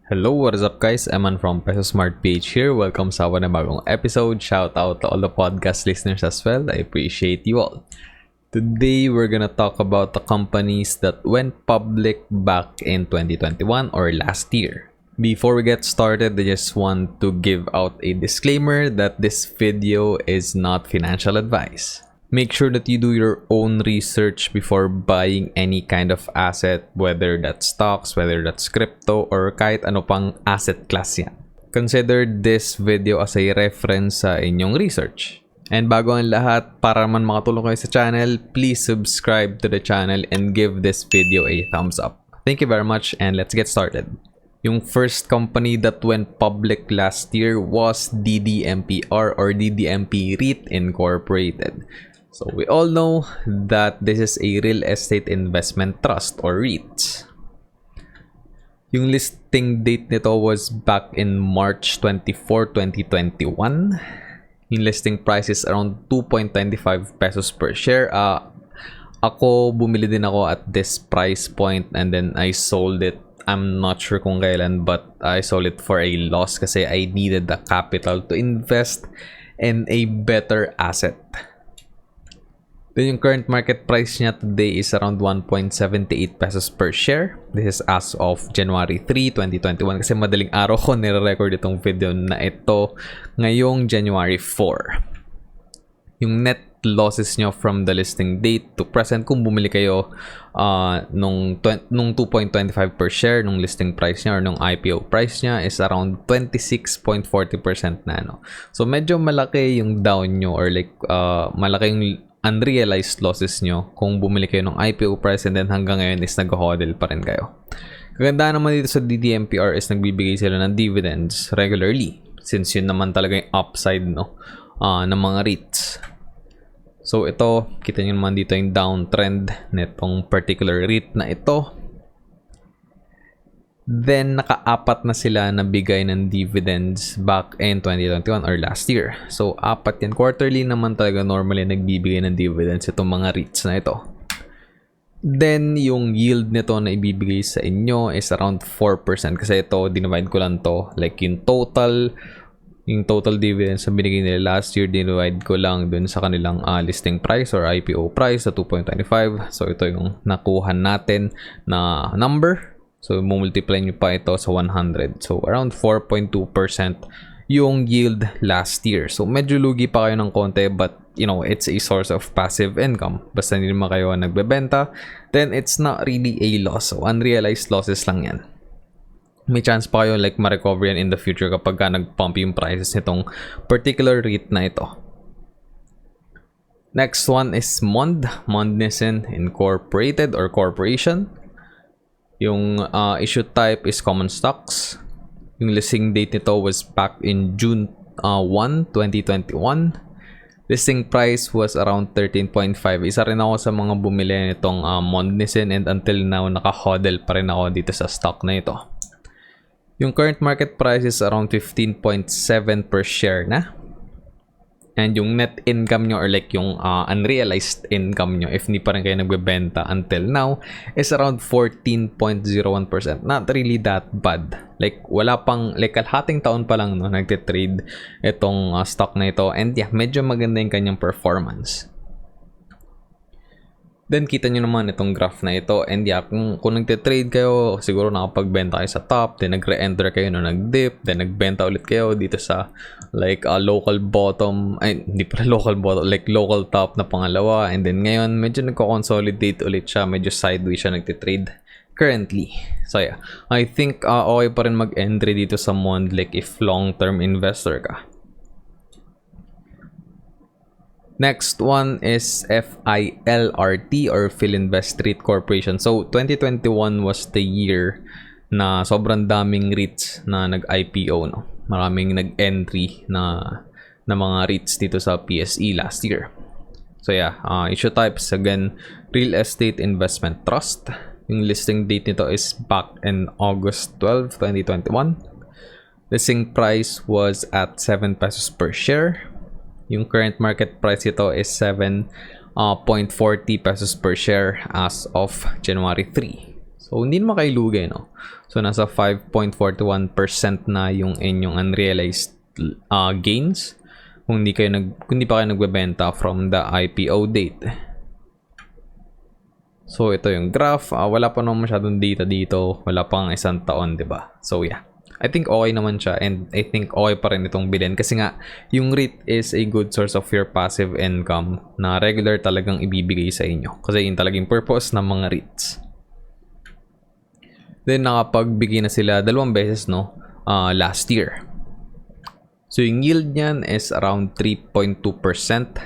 Hello, what is up guys? Eman from Peso Smart PH here. Welcome sa bagong episode. Shout out to all the podcast listeners as well. I appreciate you all. Today, we're gonna talk about the companies that went public back in 2021 or last year. Before we get started, I just want to give out a disclaimer that this video is not financial advice. Make sure that you do your own research before buying any kind of asset, whether that's stocks, whether that's crypto, or kahit ano pang asset class yan. Consider this video as a reference sa inyong research. And bago ang lahat, para man makatulong kayo sa channel, please subscribe to the channel and give this video a thumbs up. Thank you very much and let's get started. Yung first company that went public last year was DDMPR or DDMP REIT Incorporated. So we all know that this is a real estate investment trust or REIT. Yung listing date nito was back in March 24, 2021. Yung listing price is around 2.25 pesos per share. Ako, bumili din ako at this price point and then I sold it. I'm not sure kung kailan but I sold it for a loss kasi I needed the capital to invest in a better asset. Then yung current market price niya today is around 1.78 pesos per share. This is as of January 3, 2021 kasi madaling araw ko nire-record itong video na ito ngayong January 4. Yung net losses nyo from the listing date to present kung bumili kayo nung 2.25 per share nung listing price niya or nung IPO price niya is around 26.40% na no. So medyo malaki yung down nyo or like malaki yung unrealized losses nyo kung bumili kayo ng IPO price and then hanggang ngayon is nag-hodl pa rin kayo. Kagandaan naman dito sa DDMPR is nagbibigay sila ng dividends regularly since yun naman talaga yung upside no ng mga REITs. So ito, kita nyo naman dito yung downtrend nitong particular REIT na ito. Then, naka-apat na sila na bigay ng dividends back in 2021 or last year. So, apat yan. Quarterly naman talaga normally nagbibigay ng dividends itong mga REITs na ito. Then, yung yield nito na ibibigay sa inyo is around 4%. Kasi ito, dinivide ko lang to. Like, yung total dividends na binigay nila last year, dinivide ko lang dun sa kanilang listing price or IPO price sa 2.25. So, ito yung nakuha natin na number. So, multiply nyo pa ito sa 100. So, around 4.2% yung yield last year. So, medyo lugi pa kayo ng konti but, you know, it's a source of passive income. Basta hindi naman kayo nagbebenta, then it's not really a loss. So, unrealized losses lang yan. May chance pa kayo like ma-recover yan in the future kapag nag-pump yung prices nitong particular REIT na ito. Next one is Monde. Monde Nissin Incorporated or Corporation. Yung issue type is common stocks. Yung listing date nito was back in June 1, 2021. Listing price was around 13.5. Isa rin ako sa mga bumili nitong Monde Nissin and until now naka-hodl pa rin ako dito sa stock na ito. Yung current market price is around 15.7 per share na. And yung net income nyo or like yung unrealized income nyo if hindi pa rin kayo nagbebenta until now is around 14.01%. Not really that bad. Like wala pang, like kalahating taon pa lang no, nagtitrade itong stock na ito. And yeah, medyo maganda yung kanyang performance. Then kita nyo naman itong graph na ito and yeah, kung nagtitrade kayo, siguro nakapagbenta kayo sa top, then nagre-enter kayo na nag-dip, then nagbenta ulit kayo dito sa like local bottom, ay hindi pa local bottom, like local top na pangalawa and then ngayon medyo nagko-consolidate ulit siya, medyo sideways siya nagtitrade currently. So yeah, I think okay pa rin mag-entry dito sa Monde like if long-term investor ka. Next one is FILRT or Filinvest REIT Corporation. So, 2021 was the year na sobrang daming REITs na nag-IPO, no? Maraming nag-entry na mga REITs dito sa PSE last year. So, yeah, issue types again, Real Estate Investment Trust. Yung listing date nito is back in August 12, 2021. Listing price was at 7 pesos per share. Yung current market price ito is 7.40 pesos per share as of January 3. So, hindi naman kayo lugi, no? So, nasa 5.41% na yung inyong unrealized gains kung hindi pa kayo nagbebenta from the IPO date. So, ito yung graph. Wala pa naman masyadong data dito. Wala pang isang taon, di ba? So, yeah. I think okay naman siya, and I think okay pa rin itong bilhin kasi nga yung REIT is a good source of your passive income na regular talagang ibibigay sa inyo kasi yun talagang purpose ng mga REITs. Then nakapagbigay na sila 2 beses, no, last year. So yung yield niyan is around 3.2%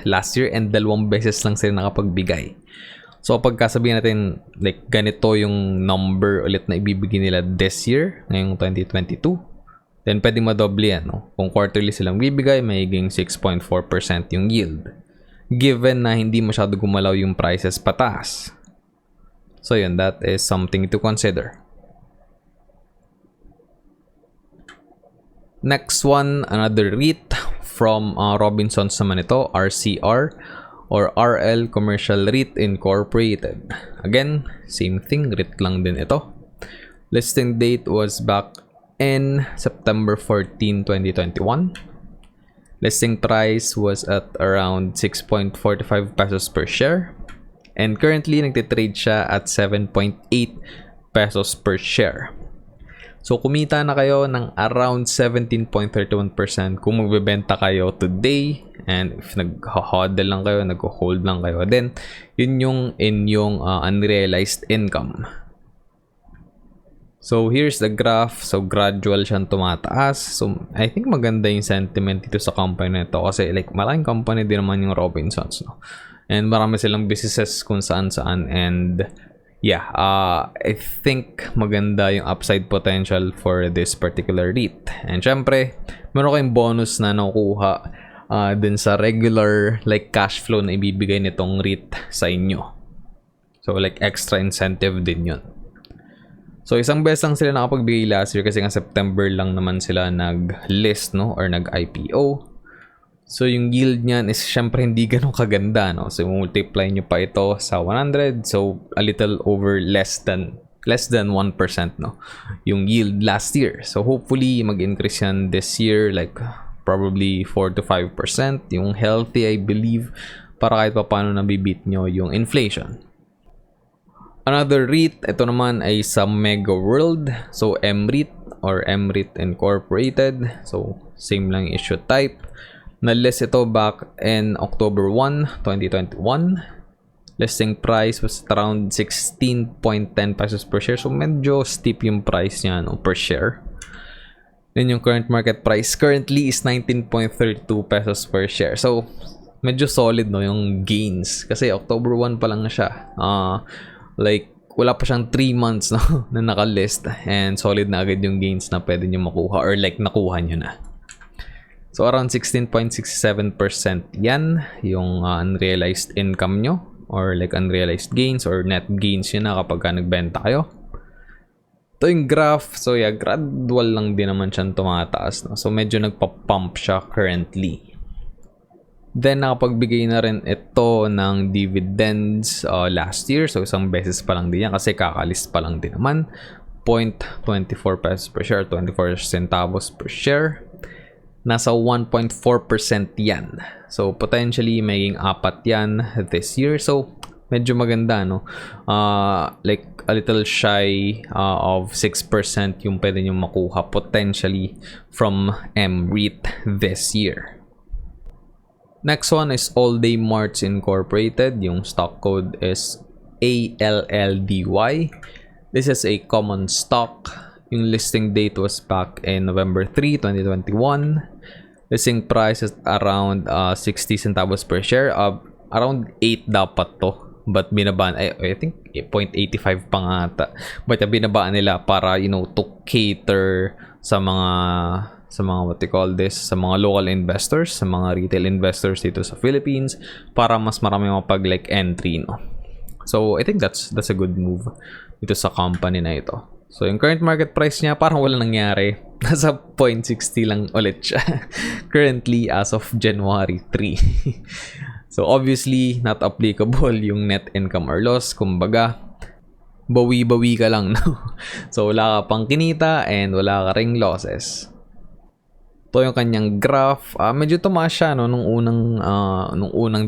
last year, and 2 beses lang sila nakapagbigay. So pagka sabihin natin like ganito yung number ulit na ibibigay nila this year, ngayong 2022, then pwede madoble yan, no? Kung quarterly silang bibigay, magiging 6.4% yung yield. Given na hindi masyado gumalaw yung prices pataas. So yun, that is something to consider. Next one, another REIT from Robinsons naman ito, RCR. Or RL Commercial REIT Incorporated. Again, same thing, REIT lang din ito. Listing date was back in September 14, 2021. Listing price was at around 6.45 pesos per share. And currently, nagtitrade siya at 7.8 pesos per share. So, kumita na kayo ng around 17.31% kung magbebenta kayo today. And if nag-hodl lang kayo, nag-hold lang kayo, then yun yung inyong unrealized income. So, here's the graph. So, gradual siyang tumataas. So, I think maganda yung sentiment dito sa company na ito kasi like malaking company din naman yung Robinsons, no? And marami silang businesses kung saan-saan, and yeah, I think maganda yung upside potential for this particular REIT. And syempre, meron kayong bonus na nakukuha dun sa regular like cash flow na ibibigay nitong REIT sa inyo. So like extra incentive din yun. So isang beses lang sila nakapagbigay last year kasi nga September lang naman sila nag-list, no, or nag-IPO. So yung yield niyan is syempre hindi ganun kaganda, no. So multiply nyo pa ito sa 100, so a little over less than 1%, no, yung yield last year. So hopefully mag-increase yan this year, like probably 4 to 5%, yung healthy, I believe, para kahit pa paano nabibit nyo yung inflation. Another REIT, ito naman ay sa Mega World. So MREIT or MREIT Incorporated. So same lang issue type. Na-list ito back in October 1, 2021. Listing price was around 16.10 pesos per share. So medyo steep yung price niya, no, per share. Then yung current market price currently is 19.32 pesos per share. So, medyo solid, no, yung gains. Kasi October 1 pa lang siya. Like, wala pa siyang 3 months, no, na nakalist. And solid na agad yung gains na pwede nyo makuha or like nakuha nyo na. So, around 16.67% yan yung unrealized income nyo. Or like unrealized gains or net gains yun na kapag nagbenta kayo. Ito yung graph. So yeah, gradual lang din naman siyang tumataas, no? So medyo nagpa-pump siya currently. Then nakapagbigay na rin ito ng dividends last year. So isang beses pa lang din yan kasi kakalist pa lang din naman. 0.24 pesos per share, 24 centavos per share. Nasa 1.4% yan. So potentially maging 4 yan this year. So medyo maganda, no? Like a little shy of 6% yung pwede nyo makuha potentially from MREIT this year. Next one is AllDay Marts Incorporated. Yung stock code is ALLDY. This is a common stock. Yung listing date was back in November 3, 2021. Listing price is around 60 centavos per share. Around 8 dapat to. But binabaan, I think 0.85 pa nga ata. But binabaan nila para, you know, to cater sa mga what they call this, sa mga local investors, sa mga retail investors dito sa Philippines, para mas marami mapag like entry, no. So I think that's a good move dito sa company na ito. So yung current market price niya parang wala nangyari. Nasa 0.60 lang ulit siya currently as of January 3. So obviously not applicable yung net income or loss. Kumbaga bawi-bawi ka lang, no? So, wala ka pang kinita and wala ka ring losses. Ito yung kanyang graph. Medyo tumaas siya, no, nung unang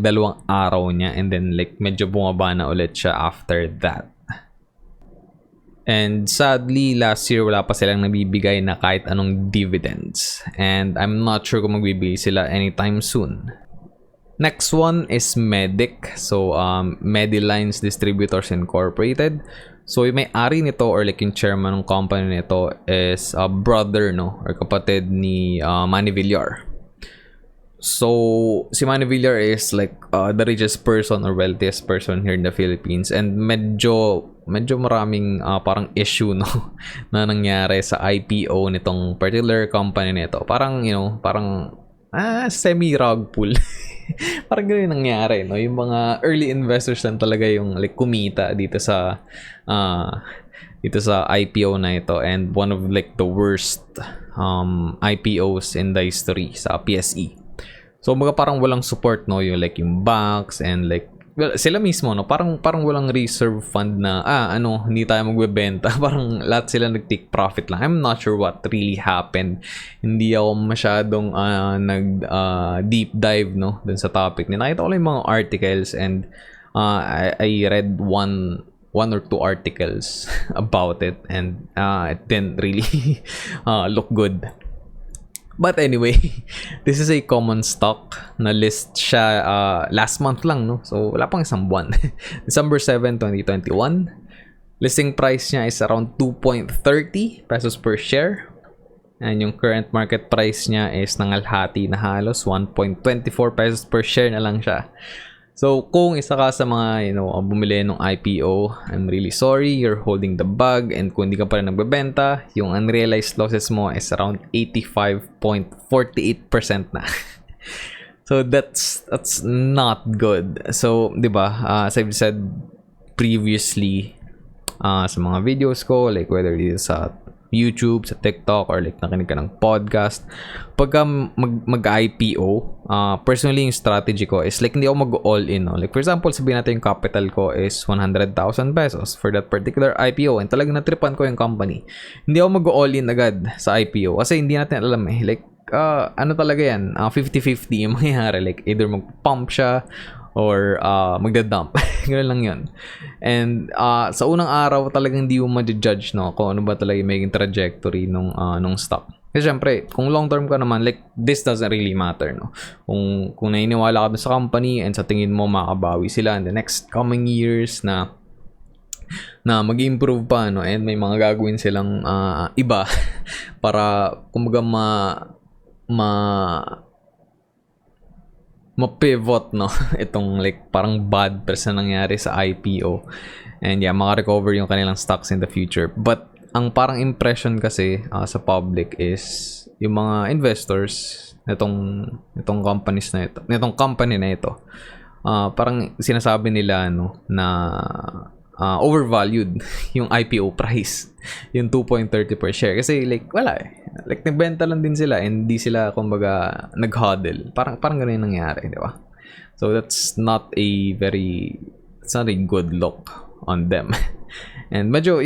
2 araw niya, and then like medyo bumaba na ulit siya after that. And sadly, last year wala pa silang nabibigay na kahit anong dividends. And I'm not sure kung magbibigay sila anytime soon. Next one is Medic. So, Medilines Distributors Incorporated. So, yung may-ari nito or like yung chairman ng company nito is a brother, no? Or kapatid ni Manny Villar. So, si Manny Villar is like the richest person or wealthiest person here in the Philippines. And medyo maraming parang issue, no? na nangyari sa IPO nitong particular company nito. Parang, parang semi-rug pull. Parang gano'n yung nangyari, no? Yung mga early investors lang talaga yung like kumita dito sa IPO na ito, and one of like the worst IPOs in the history sa PSE. So parang walang support, no, yung like yung banks and like, well, sila mismo, no, parang walang reserve fund na hindi tayo magbebenta. Parang lahat sila nag-take profit lang. I'm not sure what really happened. Hindi ako masyadong deep dive, no, dun sa topic. Nakita ko lang yung mga articles, and I read one or two articles about it, and it didn't really look good. But anyway, this is a common stock na list siya last month lang, no? So, wala pang isang buwan. December 7, 2021. Listing price niya is around 2.30 pesos per share. And yung current market price niya is nangalhati na halos 1.24 pesos per share na lang siya. So, kung isa ka sa mga, bumili ng IPO, I'm really sorry, you're holding the bag. And kung hindi ka pa rin nagbebenta, yung unrealized losses mo is around 85.48% na. So, that's not good. So, di ba, as I've said previously sa mga videos ko, like whether it is sa YouTube, sa TikTok, or like nakinig ka ng podcast, pagka mag-IPO, personally yung strategy ko is like hindi ako mag-all in, no? Like for example, sabihin natin yung capital ko is 100,000 pesos for that particular IPO, and talagang natripan ko yung company. Hindi ako mag-all in agad sa IPO kasi hindi natin alam like talaga yan, 50-50 yung mangyayari, like either mag-pump siya or magda-dump. Ganun lang yun. And sa unang araw talagang hindi mo ma-judge, no, kung ano ba talaga yung magiging trajectory nung stock. Kasi syempre, kung long term ka naman, like this doesn't really matter, no. Kung naniniwala ka dun sa company and sa tingin mo makabawi sila in the next coming years na mag-improve pa, no, and may mga gagawin silang iba para kumbaga ma-pivot, no, itong like parang bad press na nangyari sa IPO, and maka-recover yung kanilang stocks in the future. But ang parang impression kasi sa public is yung mga investors nitong companies na ito, nitong company na ito, parang sinasabi nila, no, na overvalued yung IPO price, yung 2.30 per share, kasi like wala like nagbenta lang din sila, and hindi sila kumbaga nag-hodl. Parang ganun yung nangyari, di ba? So it's not a good look on them. And medyo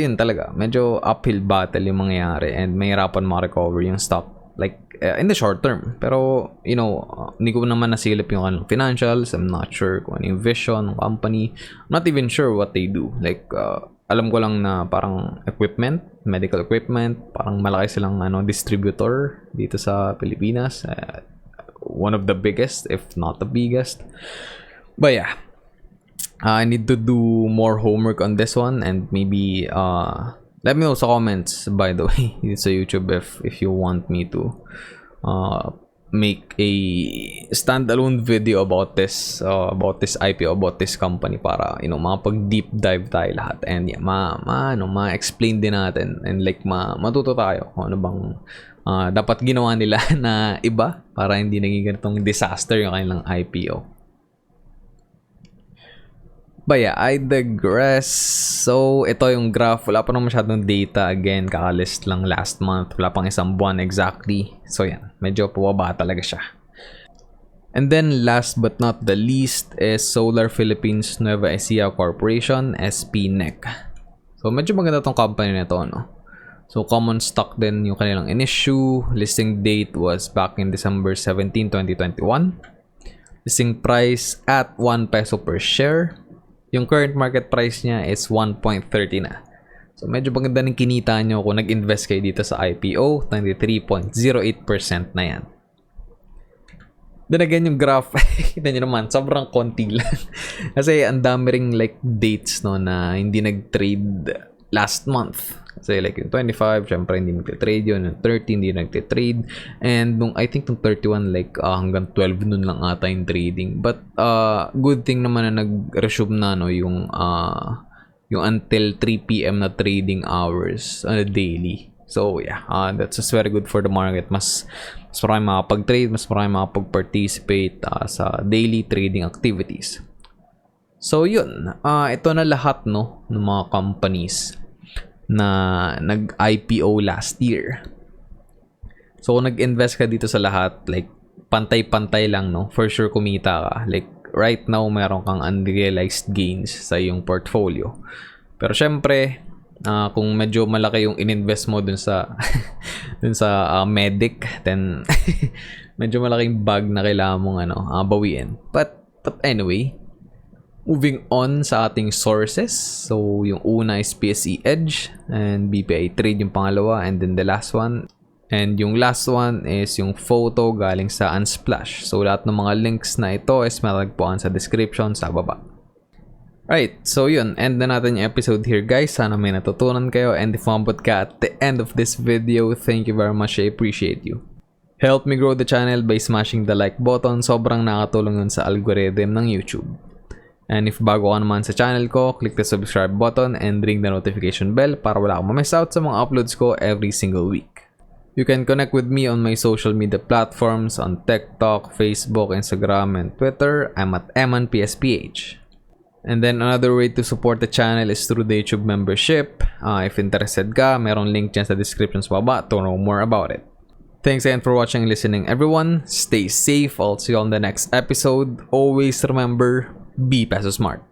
uphill battle yung mangyayari, and mahirapan ma-recover yung stock like in the short term. Pero hindi ko naman nasilip yung kanilang financials. I'm not sure kung ano yung vision ng company. I'm not even sure what they do. Like alam ko lang na parang medical equipment, parang malaki silang distributor dito sa Pilipinas. One of the biggest, if not the biggest. But yeah, I need to do more homework on this one, and maybe let me know sa comments, by the way, sa YouTube, if you want me to make a standalone video about this IPO, about this company, para makapag deep dive tayo lahat, and ma-explain din natin, and like matuto tayo kung ano bang dapat ginawa nila na iba para hindi naging ganitong disaster yung kanilang IPO. But yeah, I digress. So, ito yung graph. Wala pa naman masyadong data. Again, kakalist lang last month. Wala pang isang buwan exactly. So, yan. Medyo pababa talaga siya. And then, last but not the least is Solar Philippines Nueva Ecija Corporation, SPNEC. So medyo maganda tong company na to, no? So common stock din yung kanilang in-issue. Listing date was back in December 17, 2021. Listing price at 1 peso per share. Yung current market price niya is 1.30 na. So medyo maganda ng kinita nyo kung nag-invest kayo dito sa IPO. 93.08% na yan. Then again, yung graph, kita nyo naman, sobrang konti lang. Kasi ang dami ring like dates, no, na hindi nag-trade last month. Kasi like yung 25, syempre hindi nagtitrade yun. Yung 30, hindi nagtitrade. And nung, I think nung 31, like hanggang 12 nun lang ata yung trading. But good thing naman na nag-resume na, no, yung until 3 p.m. na trading hours daily. So yeah, that's just very good for the market. Mas marami makapag-trade, mas marami makapag-participate sa daily trading activities. So yun, ito na lahat, no, ng mga companies na nag-IPO last year. So kung nag-invest ka dito sa lahat, like pantay-pantay lang, no, for sure kumita ka. Like right now meron kang unrealized gains sa iyong portfolio. Pero syempre, kung medyo malaki yung ininvest mo dun sa medic, then medyo malaking bag na kailangan mong bawiin. But anyway, moving on sa ating sources. So yung una is PSE Edge and BPI Trade yung pangalawa, and then the last one. And yung last one is yung photo galing sa Unsplash. So lahat ng mga links na ito is matatagpuan sa description sa baba. Right, so yun, end na natin yung episode here, guys. Sana may natutunan kayo, and if umabot ka at the end of this video, thank you very much. I appreciate you. Help me grow the channel by smashing the like button. Sobrang nakatulong yun sa algorithm ng YouTube. And if bago ka naman sa channel ko, click the subscribe button and ring the notification bell para wala kang ma-miss out sa mga uploads ko every single week. You can connect with me on my social media platforms on TikTok, Facebook, Instagram, and Twitter. I'm at emanpsph. And then another way to support the channel is through the YouTube membership. If interested ka, meron link dyan sa description sa baba to know more about it. Thanks again for watching and listening, everyone. Stay safe. I'll see you on the next episode. Always remember, be Peso Smart.